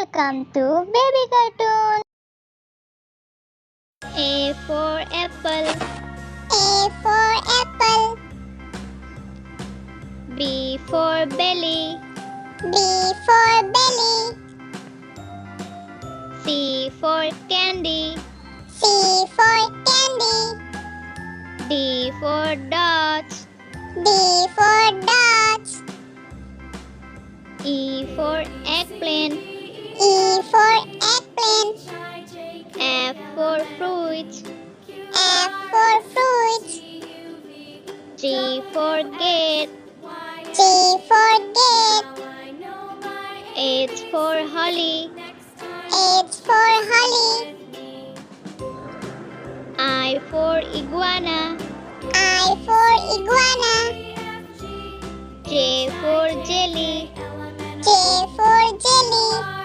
Welcome to Baby Cartoon. A for apple. A for apple. B for belly. B for belly. C for candy. C for candy. D for dots. D for dots. E for eggplant. E for eggplant. F for fruits. F for fruits. G for gate. G for gate. H for holly. H for holly. I for iguana. I for iguana. J for jelly. J for jelly.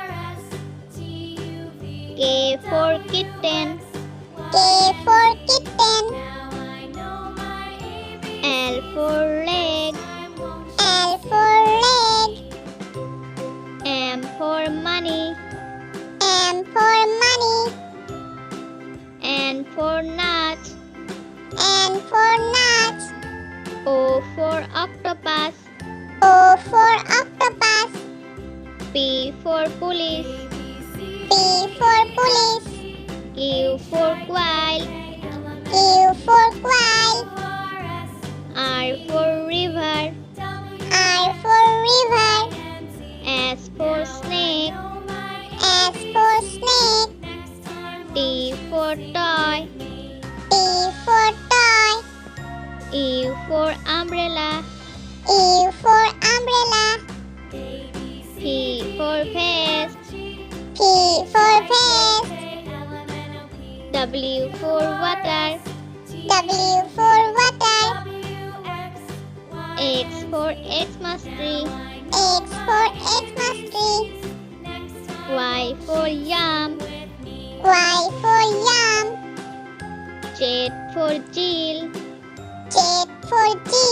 K for kitten. K for kitten. L for leg. L for leg. M for money. M for money. N for nuts. N for nuts. O for octopus. O for octopus. P for police. P for police. Q for quail. Q for quail. R for river. R for river. S for snake. S for snake. T for toy. T for toy. U for umbrella. U for umbrella. P for face. P for face. W for water. W for water. X for Xmas tree. X for Xmas tree. Y for yam. Y for yam. Z for Jill. Z for Jill.